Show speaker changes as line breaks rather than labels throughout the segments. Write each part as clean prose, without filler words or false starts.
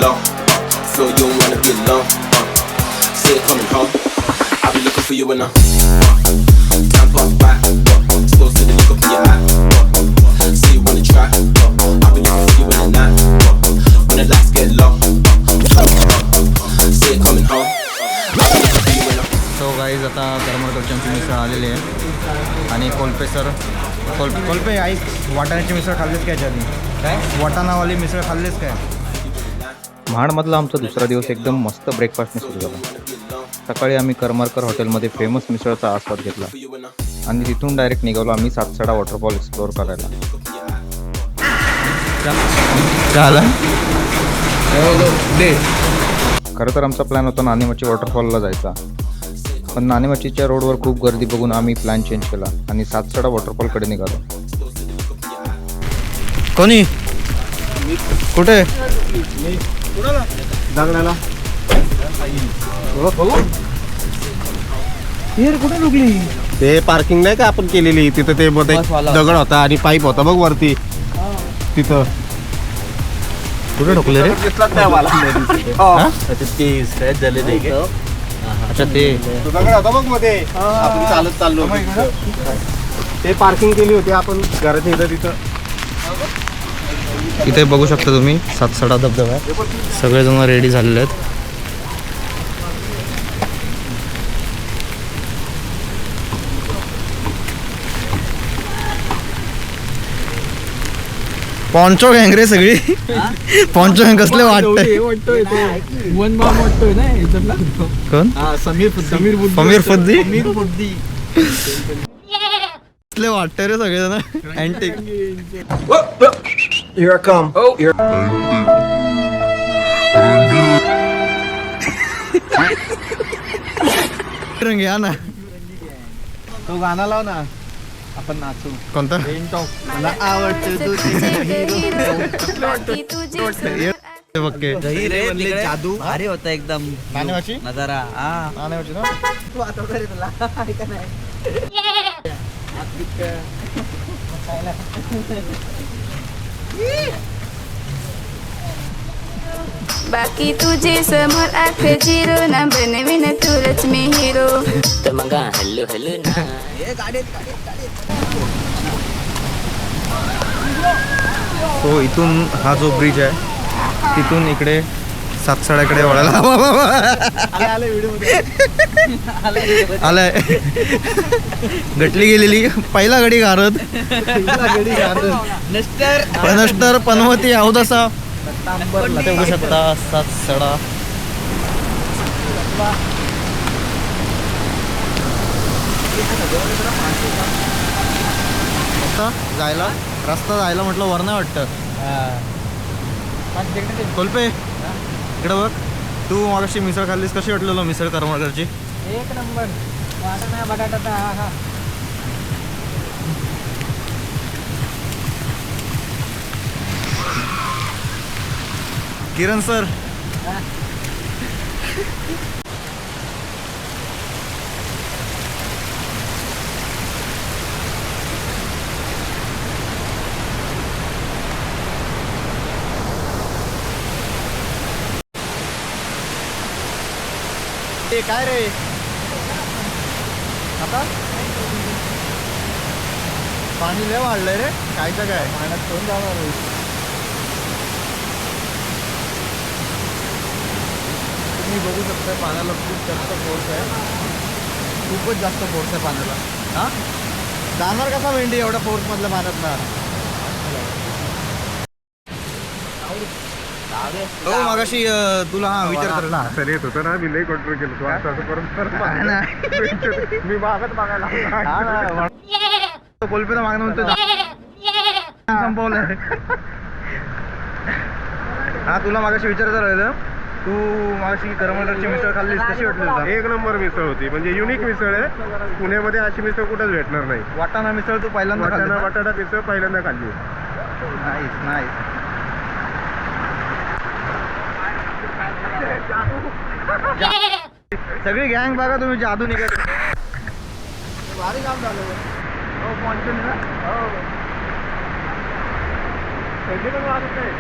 low. Feel you don't wanna be alone. See it coming home. I'll be looking for you in a Tampa back. Supposed to look up in your app. See you on the track. I'll be looking for you in the night. When the lights get low. See it coming home. I'll be looking for you in a
so guys आता करमरकरच्यांची मिसळ आलेली आहे आणि कोल्पे sir कोल्पे आई वाटाण्याची मिसळ खाल्लीस काय याच्याआधी काय वाटाणावाली मिसळ खाल्लीस काय महाडमधला आमचा दुसरा दिवस एकदम मस्त ब्रेकफास्टने सुरू झाला. सकाळी आम्ही करमरकर हॉटेलमध्ये फेमस मिसळचा आस्वाद घेतला आणि तिथून डायरेक्ट निघालो आम्ही सातसडा वॉटरफॉल एक्सप्लोअर करायला. खरं तर आमचा प्लॅन होता नाणेमाची वॉटरफॉलला जायचा, पण नाणेमाचीच्या रोडवर खूप गर्दी बघून आम्ही प्लॅन चेंज केला आणि सातसडा वॉटरफॉलकडे निघालो. कोणी कुठे कुठे रुकली
ते पार्किंग नाही का आपण केलेली तिथं ते दगड होता आणि पाईप होता बघ वरती तिथं
कुठे ढोकले रे अच्छा ते
दगड होता बघ मध्ये आपण चालत चाललो ते पार्किंग केली होती आपण घरात इथं तिथं.
इथे बघू शकता तुम्ही सातसडा धबधबा आहे. सगळेजण रेडी झालेले आहेत. पॉन्चो गँग रे सगळी पॉन्चो गँग कसले वाटतंय
वन बॉम्ब वाटतोय ना इथला
कोण समीर फुद्दी कसले वाटतंय रे सगळेजण अँटिक
Here I come.
रंग या ना
तो गाणं लाव ना आपण नाचू.
कोणता
मला आवडतं
जादू भारी होता एकदम
नाणेमाची
नजारा.
नाणेमाची ना
तू आठवतं रे तुला ऐका नाही
बाकी तुझे समोर आखे झिरो ना बनवीन तुरच मी हिरो.
तर मग हॅलो हॅलो ना
हो इथून हा जो ब्रिज आहे तिथून इकडे सातसड्याकडे वळायला आलाय गटली गेलेली पहिला गडी गारद नष्टर पनवती अवदसा बघू शकता सातसडा. जायला रस्ता जायला म्हटलं वर नाही वाटतं. कोल्पे इकडं बघ तू मागाशी मिसळ खाल्लीस कशी वाटलेलं मिसळ करमरकरची
एक नंबर वाटाणा बटाटा हा
किरण सर ते काय रे आता पाणी लय वाढलंय रे कायचं काय पाण्यात कोण जाणार तुम्ही बघू शकता पाण्याला खूप जास्त फोर्स आहे खूपच जास्त फोर्स आहे पाण्याला. हां जाणार कसा मेंढी एवढ्या फोर्समधल्या पाण्यात ना. हो मागाशी तुला हा विचार कर ना
सर येत होतं ना मी लई कंट्रोल केलं तू असं करून मी मागत मागायला
कोल्पेला मागणं म्हणतो संपवलंय. हा तुला मागाशी विचारायचं राहिलं तू मागाशी करमरकरची मिसळ खाल्लीस कशी वाटली तुला.
एक नंबर मिसळ होती म्हणजे युनिक मिसळ आहे. पुण्यामध्ये अशी मिसळ कुठंच भेटणार नाही.
वाटाणा मिसळ तू पहिल्यांदा खाल्ली.
बटाटा मिसळ पहिल्यांदा खाल्ली.
Nice nice. सगळी गँग बघा तुम्ही जादू निघत भारी काम झालं. हो पॉन्चून ना हो थंडी पण वाजत नाही.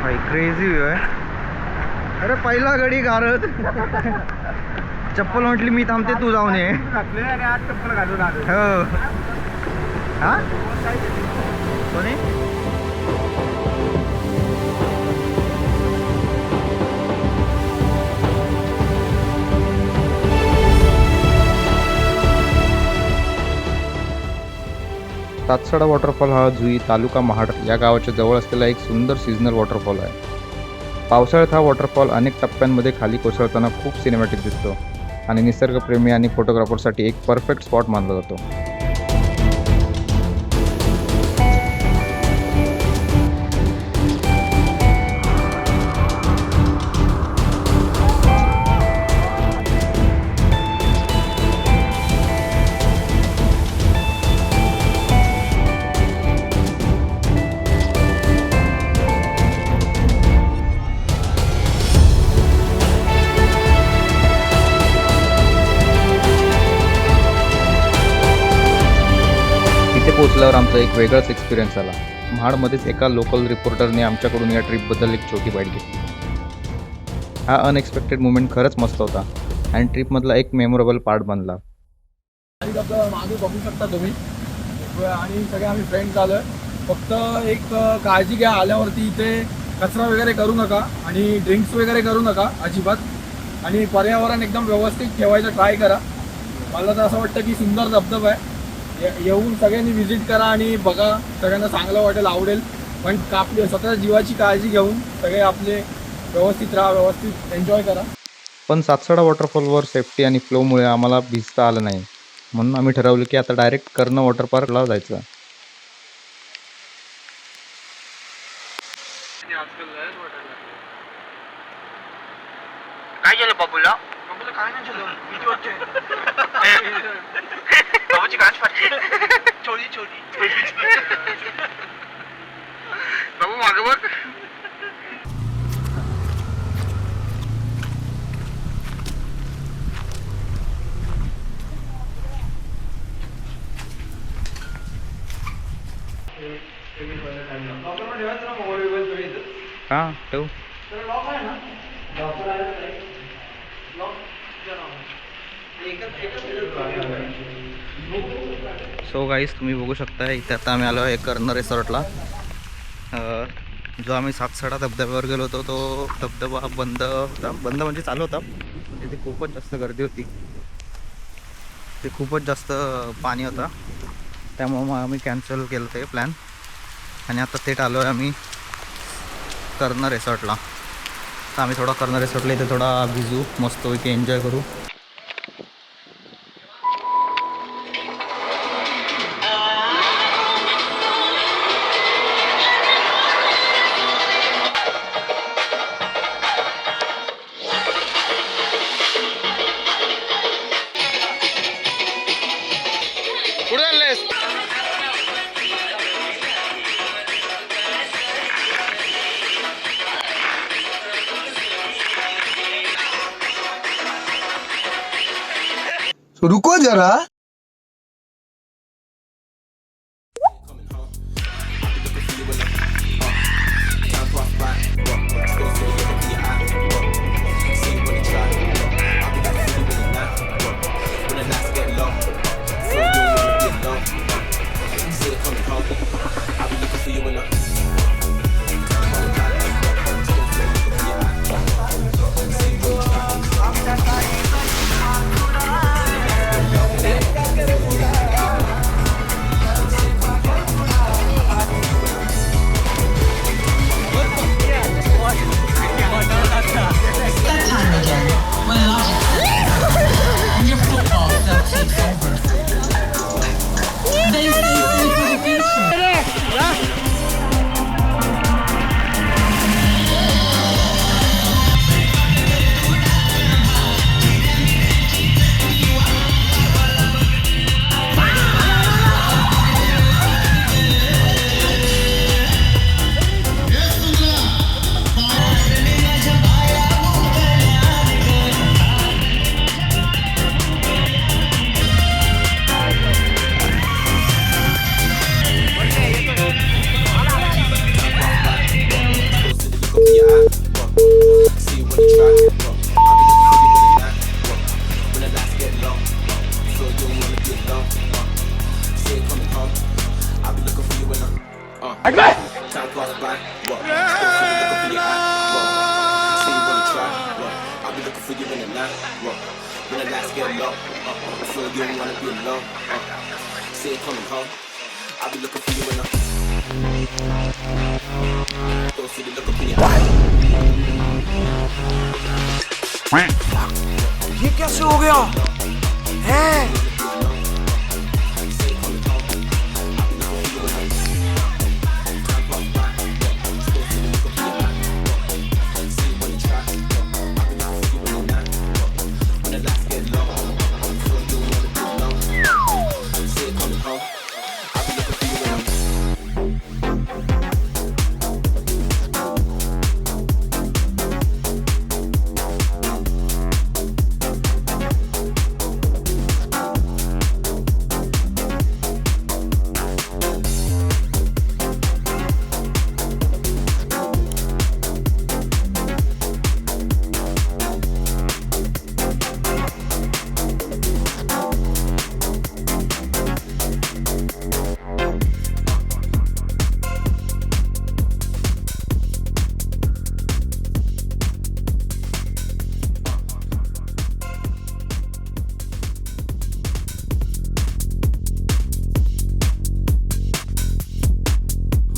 भाई क्रेझी व्ह्यू आहे. अरे पहिला गडी गारद. चप्पल म्हटली मी थांबते, तू जाऊन ये.
आज चप्पल घालून आलो.
हो. हा कोणी सातसडा वॉटरफॉल हा जुई तालुका महाड या गावाच्या जवळ असलेला एक सुंदर सीझनल वॉटरफॉल आहे. पावसाळ्यात हा वॉटरफॉल अनेक टप्प्यांमध्ये खाली कोसळताना खूप सिनेमॅटिक दिसतो आणि निसर्गप्रेमी आणि फोटोग्राफरसाठी एक परफेक्ट स्पॉट मानला जातो. पोचल्यावर आमचा एक वेगळाच एक्सपिरियन्स आला. महाडमध्येच एका लोकल रिपोर्टरने आमच्याकडून या ट्रिपबद्दल एक छोटी बाईट घेतली. हा अनएक्सपेक्टेड मुमेंट खरंच मस्त होता आणि ट्रिपमधला एक मेमोरेबल पार्ट बनला.
मागे बघू शकता तुम्ही आणि सगळे आम्ही फ्रेंड्स आलो आहे. फक्त एक काळजी घ्या, आल्यावरती इथे कचरा वगैरे करू नका आणि ड्रिंक्स वगैरे करू नका अजिबात, आणि पर्यावरण एकदम व्यवस्थित ठेवायचं ट्राय करा. मला तर असं वाटतं की सुंदर धबधबा आहे. येऊन सगळ्यांनी व्हिजिट करा आणि बघा, सगळ्यांना चांगलं वाटेल, आवडेल. पण आपली स्वतःच्या जीवाची काळजी घेऊन सगळे आपले व्यवस्थित राहा, व्यवस्थित एन्जॉय करा.
पण सातसडा वॉटरफॉलवर सेफ्टी आणि फ्लोमुळे आम्हाला भिजता आलं नाही, म्हणून आम्ही ठरवलं की आता डायरेक्ट कर्ण वॉटर पार्कला जायचं.
काय झालं बाबूला? बाबूला काय नाही झालं. भीती वाटते. बाबूची काच फाटली. छोटी बाबू मागे बघ.
हां ठेवू. सो गाईस, तुम्ही बघू शकता इथे आता आम्ही आलो आहे कर्ण रिसॉर्टला. जो आम्ही सातसडा धबधब्यावर गेलो होतो तो धबधबा बंद होता. बंद म्हणजे चालू होता. तिथे खूपच जास्त गर्दी होती, ते खूपच जास्त पाणी होता, त्यामुळं मग आम्ही कॅन्सल केलं ते प्लॅन आणि आता थेट आलो आहे आम्ही कर्ण रिसॉर्टला. तर आम्ही थोडा कर्ण रिसॉर्टला इथे थोडा भिजू, मस्तपैकी एन्जॉय करू.
रुको जरा.
back, what? Still see the look up in your eye, what? Say you wanna try, what? I'll be looking for you in the night, what? When the lights get low, I feel you don't wanna be alone, say it coming home. I'll be looking for you in the still see the look up in your eye.
ये कैसे हो गया है?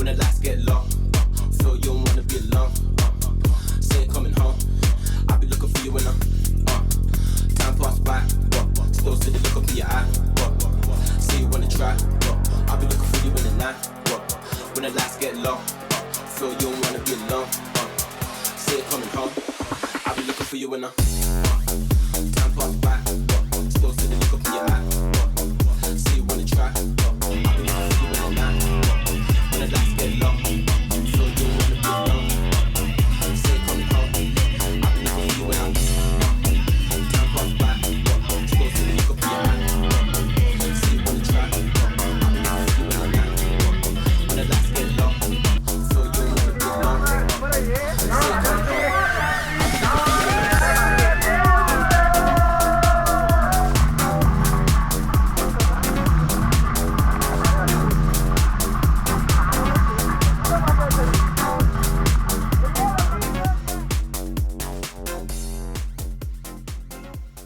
When the lights get low, feel you don't wanna be alone. Say it coming home. I'll be looking for you in the time pass by. Still see the look up in your eye. Say you wanna try. I'll be looking for you in the night. When the lights get low, feel you don't wanna be alone. Say it coming home. I'll be looking for you in the time pass by. Still see the look up in your eye. Say you wanna try. I'll be looking for you in the night. When the lights get low, so you wanna be alone. Say it coming home. I'll be looking for you when I'm time pass by. Still see the look up in your eye. Say you wanna try. I'll be looking for you when I'm night. When the lights get low, so you wanna be alone. Say it coming home.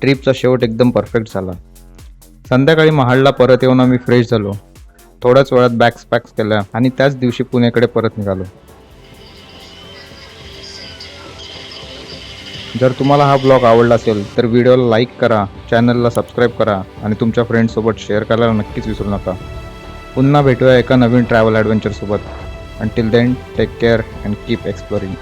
ट्रिपचा शेवट एकदम perfect झाला. संध्याकाळी महाडला परत येऊन आम्ही fresh झालो. थोड्याच वेळात बॅग्स पॅक्स केल्या आणि त्याच दिवशी पुण्याकडे परत निघालो. जर तुम्हाला हा ब्लॉग आवडला असेल तर व्हिडिओला लाईक करा, चॅनलला सबस्क्राईब करा आणि तुमच्या फ्रेंड्ससोबत शेअर करायला नक्कीच विसरू नका. पुन्हा भेटूया एका नवीन ट्रॅव्हल ॲडव्हेंचरसोबत. Until then take care and keep exploring.